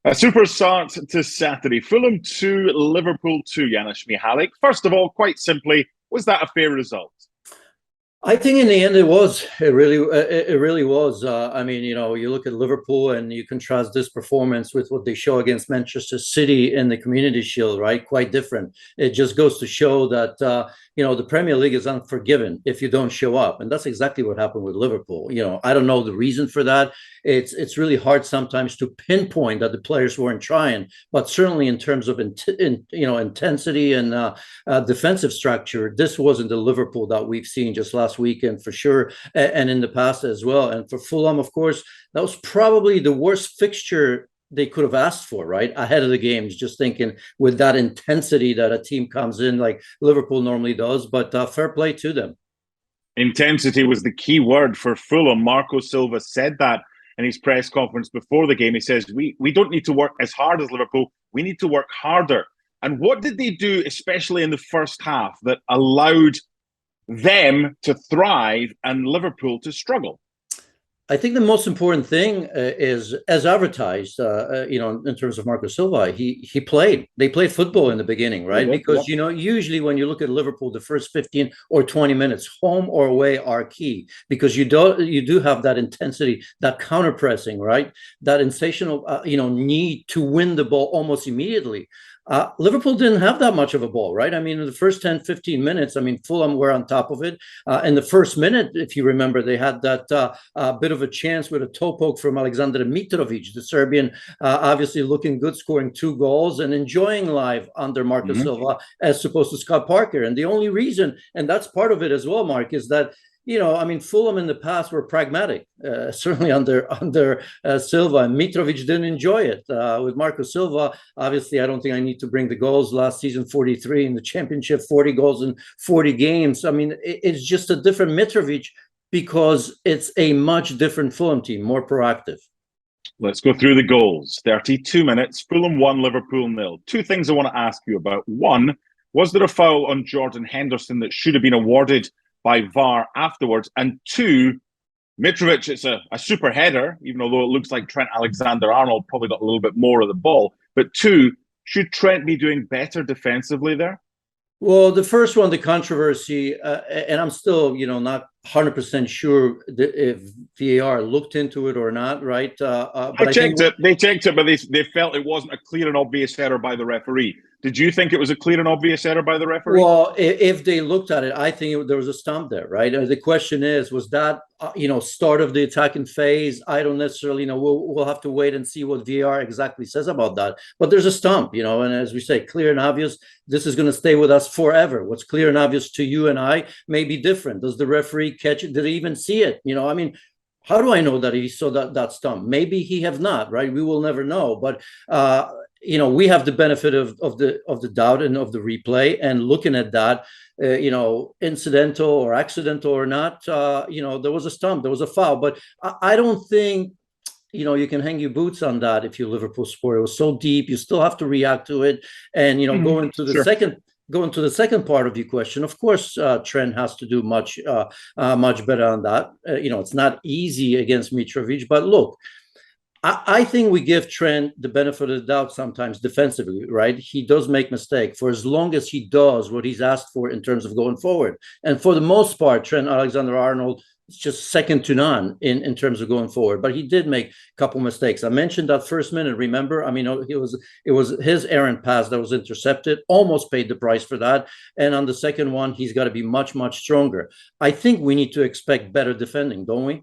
A super start to Saturday. Fulham 2, Liverpool 2, Janusz Michallik. First of all, quite simply, was that a fair result? I think in the end it was. It really was. I mean, you look at Liverpool and you contrast this performance with what they show against Manchester City in the Community Shield, right? Quite different. It just goes to show that the Premier League is unforgiving if you don't show up, and that's exactly what happened with Liverpool. I don't know the reason for that. It's really hard sometimes to pinpoint that the players weren't trying, but certainly in terms of intensity and defensive structure, this wasn't the Liverpool that we've seen just last weekend for sure, and in the past as well. And for Fulham, of course, that was probably the worst fixture they could have asked for, right, ahead of the games, just thinking with that intensity that a team comes in like Liverpool normally does. But fair play to them. Intensity was the key word for Fulham. Marco Silva said that in his press conference before the game. He says, we don't need to work as hard as Liverpool. We need to work harder. And what did they do, especially in the first half, that allowed them to thrive and Liverpool to struggle? I think the most important thing is, as advertised, in terms of Marco Silva, he played. They played football in the beginning, right? Because usually when you look at Liverpool, the first 15 or 20 minutes, home or away, are key, because you do have that intensity, that counter pressing, right? That sensational, need to win the ball almost immediately. Liverpool didn't have that much of a ball, right? I mean, in the first 10, 15 minutes, I mean, Fulham were on top of it. In the first minute, if you remember, they had that bit of a chance with a toe poke from Aleksandar Mitrovic, the Serbian, obviously looking good, scoring 2 goals and enjoying life under Marco Silva as opposed to Scott Parker. And the only reason, and that's part of it as well, Mark, is that Fulham in the past were pragmatic, certainly under Silva, and Mitrovic didn't enjoy it. With Marco Silva, obviously, I don't think I need to bring the goals. Last season, 43 in the Championship, 40 goals in 40 games. I mean, it's just a different Mitrovic because it's a much different Fulham team, more proactive. Let's go through the goals. 32 minutes, Fulham 1, Liverpool 0. 2 things I want to ask you about. One, was there a foul on Jordan Henderson that should have been awarded by VAR afterwards? And 2, Mitrovic, it's a super header, even although it looks like Trent Alexander-Arnold probably got a little bit more of the ball. But 2, should Trent be doing better defensively there? Well, the first one, the controversy, and I'm still, not 100% sure if VAR looked into it or not, right? But They checked it, but they felt it wasn't a clear and obvious error by the referee. Did you think it was a clear and obvious error by the referee? Well, if they looked at it, I think there was a stump there, right? The question is, was that, start of the attacking phase? I don't necessarily know. We'll have to wait and see what VAR exactly says about that. But there's a stump, and as we say, clear and obvious, this is going to stay with us forever. What's clear and obvious to you and I may be different. Does the referee catch it? Did he even see it? How do I know that he saw that stump? Maybe he have not, right? We will never know. But we have the benefit of the doubt and of the replay, and looking at that, incidental or accidental or not, there was a stump, there was a foul. But I don't think you can hang your boots on that if you're Liverpool supporter. It was so deep, you still have to react to it, and go into the second. Going to the second part of your question, of course, Trent has to do much better on that. It's not easy against Mitrovic, but look, I think we give Trent the benefit of the doubt sometimes defensively, right? He does make mistakes for as long as he does what he's asked for in terms of going forward. And for the most part, Trent Alexander-Arnold, it's just second to none in terms of going forward. But he did make a couple mistakes. I mentioned that first minute, remember? I mean, it was his errant pass that was intercepted, almost paid the price for that. And on the second one, he's got to be much, much stronger. I think we need to expect better defending, don't we?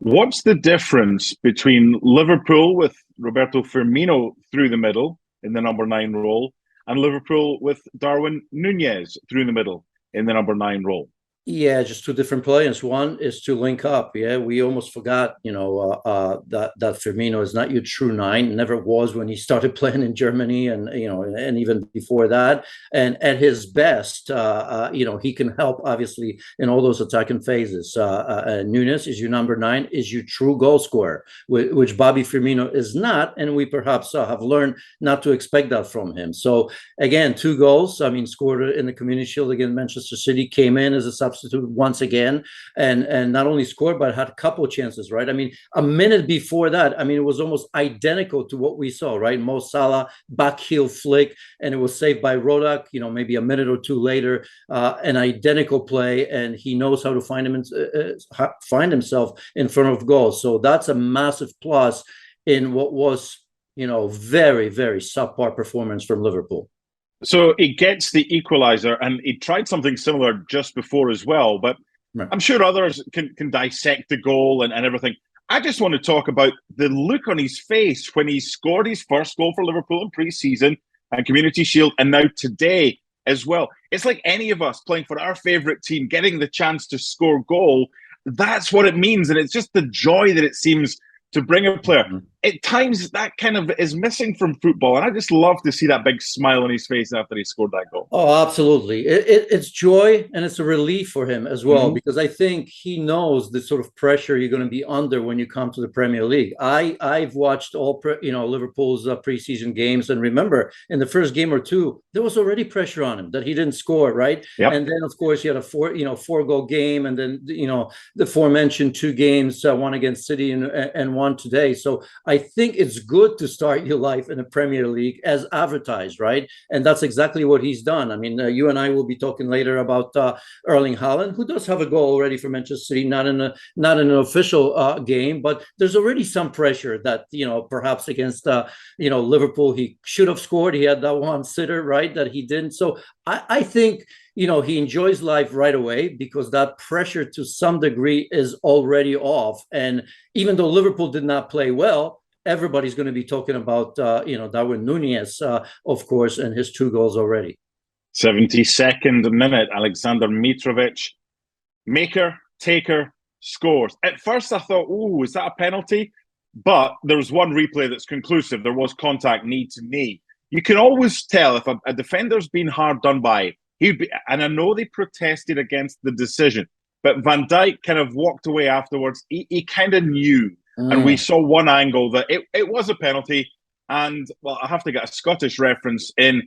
What's the difference between Liverpool with Roberto Firmino through the middle in the number 9 role and Liverpool with Darwin Nunez through the middle in the number 9 role? Yeah, just 2 different players. One is to link up. Yeah, we almost forgot, that Firmino is not your true 9. Never was when he started playing in Germany, and and even before that. And at his best, he can help obviously in all those attacking phases. Nunez is your number 9, is your true goal scorer, which Bobby Firmino is not, and we perhaps have learned not to expect that from him. So again, 2 goals. I mean, scored in the Community Shield against Manchester City, came in as a substitute substitute once again, and not only scored, but had a couple of chances, right? I mean, a minute before that, I mean, it was almost identical to what we saw, right? Mo Salah, back heel flick, and it was saved by Rodak, maybe a minute or two later, an identical play, and he knows how to find himself in front of goal. So that's a massive plus in what was, very, very subpar performance from Liverpool. So he gets the equaliser, and he tried something similar just before as well. But right. I'm sure others can dissect the goal and everything. I just want to talk about the look on his face when he scored his first goal for Liverpool in pre-season and Community Shield, and now today as well. It's like any of us playing for our favourite team, getting the chance to score goal. That's what it means, and it's just the joy that it seems to bring a player. At times, that kind of is missing from football, and I just love to see that big smile on his face after he scored that goal. Oh, absolutely. It's joy, and it's a relief for him as well, because I think he knows the sort of pressure you're going to be under when you come to the Premier League. I've watched all Liverpool's preseason games, and remember, in the first game or two, there was already pressure on him that he didn't score, right? Yep. And then, of course, he had a four-goal game, and then the aforementioned 2 games, one against City and one today. So I think it's good to start your life in the Premier League as advertised, right? And that's exactly what he's done. I mean, you and I will be talking later about Erling Haaland, who does have a goal already for Manchester City, not in an official game, but there's already some pressure that perhaps against Liverpool he should have scored. He had that one sitter, right, that he didn't. So I think he enjoys life right away because that pressure to some degree is already off. And even though Liverpool did not play well, everybody's going to be talking about, Darwin Nunez, of course, and his 2 goals already. 72nd minute, Aleksandar Mitrovic, maker, taker, scores. At first I thought, is that a penalty? But there was one replay that's conclusive. There was contact knee to knee. You can always tell if a defender's been hard done by. And I know they protested against the decision, but Van Dijk kind of walked away afterwards. He kind of knew. And we saw one angle that it was a penalty. And, well, I have to get a Scottish reference in.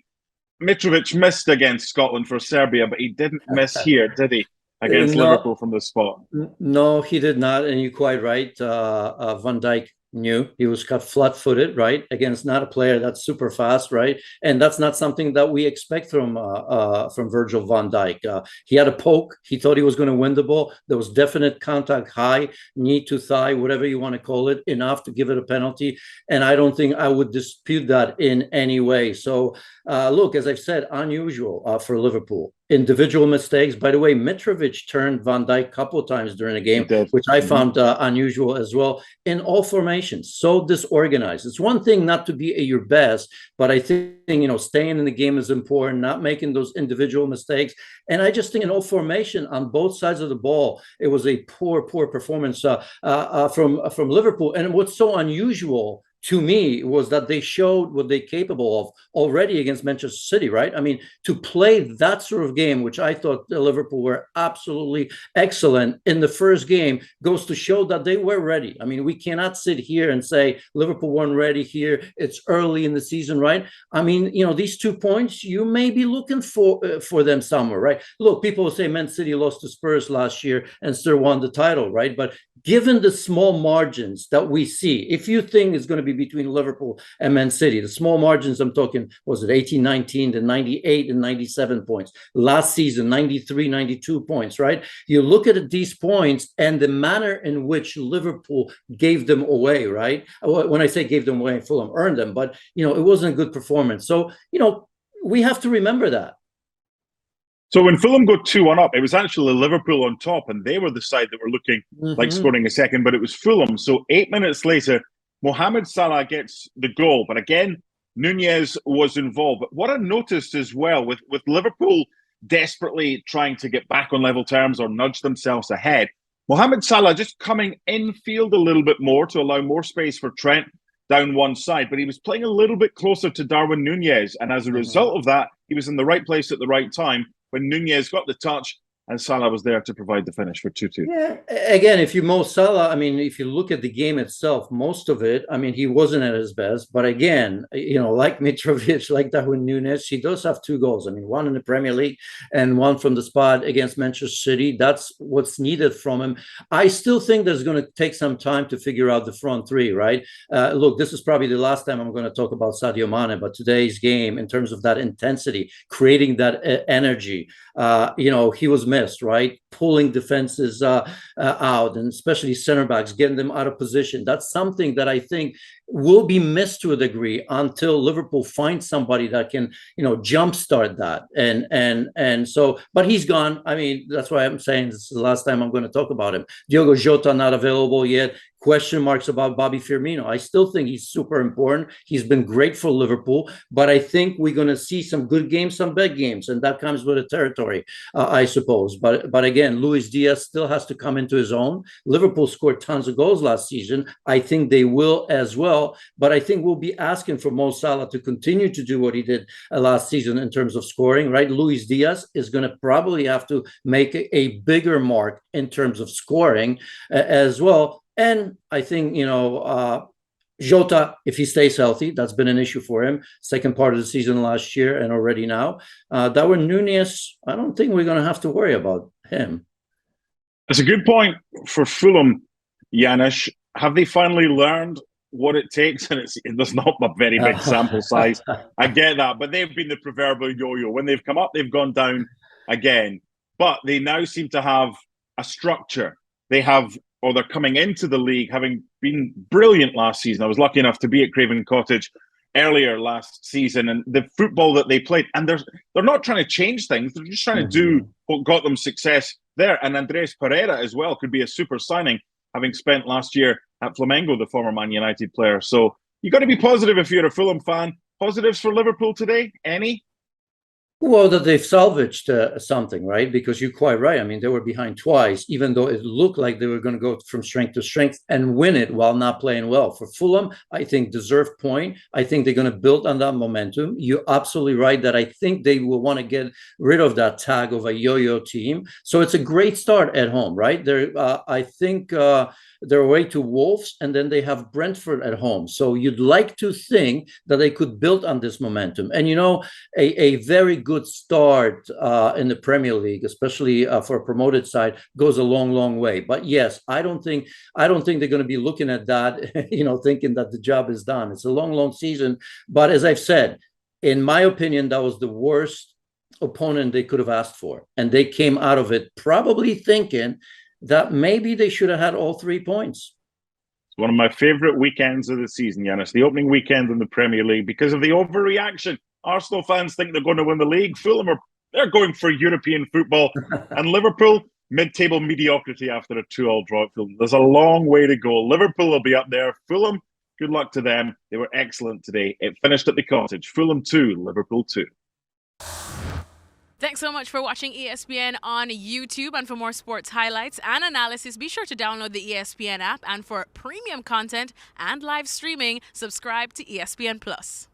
Mitrovic missed against Scotland for Serbia, but he didn't miss here, did he? Against Liverpool from the spot. No, he did not. And you're quite right. Van Dijk knew he was cut flat-footed, right, against not a player that's super fast, right, and that's not something that we expect from Virgil van Dijk. He had a poke. He thought he was going to win the ball. There was definite contact, high, knee to thigh, whatever you want to call it, enough to give it a penalty. And I don't think I would dispute that in any way. So, look, as I've said, unusual for Liverpool. Individual mistakes. By the way, Mitrovic turned Van Dijk a couple of times during the game, which I found unusual as well. In all formations, so disorganized. It's one thing not to be at your best, but I think, staying in the game is important, not making those individual mistakes. And I just think in all formation on both sides of the ball, it was a poor performance from Liverpool. And what's so unusual to me was that they showed what they're capable of already against Manchester City, right? I mean, to play that sort of game, which I thought Liverpool were absolutely excellent in the first game, goes to show that they were ready. I mean, we cannot sit here and say Liverpool weren't ready here. It's early in the season, right? I mean, these 2 points, you may be looking for them somewhere, right? Look, people will say Man City lost to Spurs last year and still won the title, right? But given the small margins that we see, if you think it's going to be between Liverpool and Man City, the small margins I'm talking, was it 18, 19, to 98 and 97 points. Last season, 93, 92 points, right? You look at these points and the manner in which Liverpool gave them away, right? When I say gave them away, Fulham earned them, but, it wasn't a good performance. So, we have to remember that. So when Fulham got 2-1 up, it was actually Liverpool on top, and they were the side that were looking like scoring a second, but it was Fulham. So 8 minutes later, Mohamed Salah gets the goal. But again, Nunez was involved. But what I noticed as well, with Liverpool desperately trying to get back on level terms or nudge themselves ahead, Mohamed Salah just coming infield a little bit more to allow more space for Trent down one side. But he was playing a little bit closer to Darwin Nunez. And as a result of that, he was in the right place at the right time when Nunez got the touch and Salah was there to provide the finish for 2-2. Yeah, again, if you Mo Salah, I mean, if you look at the game itself, most of it, I mean, he wasn't at his best. But again, like Mitrovic, like Darwin Nunez, he does have 2 goals. I mean, one in the Premier League and one from the spot against Manchester City. That's what's needed from him. I still think there's going to take some time to figure out the front three, right? Look, this is probably the last time I'm going to talk about Sadio Mane, but today's game, in terms of that intensity, creating that energy, he was missed, right? Pulling defenses out, and especially center backs, getting them out of position. That's something that I think will be missed to a degree until Liverpool finds somebody that can, jumpstart that. And so, but he's gone. I mean, that's why I'm saying this is the last time I'm going to talk about him. Diogo Jota not available yet. Question marks about Bobby Firmino. I still think he's super important. He's been great for Liverpool, but I think we're going to see some good games, some bad games, and that comes with the territory, I suppose. But again, Luis Diaz still has to come into his own. Liverpool scored tons of goals last season. I think they will as well, but I think we'll be asking for Mo Salah to continue to do what he did last season in terms of scoring, right? Luis Diaz is going to probably have to make a bigger mark in terms of scoring as well. And I think, Jota, if he stays healthy, that's been an issue for him. Second part of the season last year and already now. Darwin Nunez, I don't think we're going to have to worry about him. It's a good point for Fulham, Janusz. Have they finally learned what it takes? And there's not a very big sample size. I get that, but they've been the proverbial yo-yo. When they've come up, they've gone down again. But they now seem to have a structure. They're coming into the league having been brilliant last season. I was lucky enough to be at Craven Cottage earlier last season, and the football that they played, and they're not trying to change things. They're just trying to do what got them success there. And Andres Pereira as well could be a super signing, having spent last year at Flamengo, the former Man United player. So you got to be positive if you're a Fulham fan. Positives for Liverpool today? Any? Well, that they've salvaged something, right? Because you're quite right. I mean, they were behind twice, even though it looked like they were going to go from strength to strength and win it while not playing well. For Fulham, I think deserved point. I think they're going to build on that momentum. You're absolutely right that I think they will want to get rid of that tag of a yo-yo team. So it's a great start at home, right? I think they're away to Wolves, and then they have Brentford at home. So you'd like to think that they could build on this momentum. And, a very good start in the Premier League, especially for a promoted side, goes a long, long way. But yes, I don't think they're going to be looking at that, thinking that the job is done. It's a long, long season. But as I've said, in my opinion, that was the worst opponent they could have asked for. And they came out of it probably thinking that maybe they should have had all 3 points. It's one of my favorite weekends of the season, Janusz, the opening weekend in the Premier League, because of the overreaction. Arsenal fans think they're going to win the league. Fulham they're going for European football. And Liverpool, mid-table mediocrity after a 2-2 draw at Fulham. There's a long way to go. Liverpool will be up there. Fulham, good luck to them. They were excellent today. It finished at the Cottage. Fulham 2, Liverpool 2. Thanks so much for watching ESPN on YouTube. And for more sports highlights and analysis, be sure to download the ESPN app. And for premium content and live streaming, subscribe to ESPN Plus.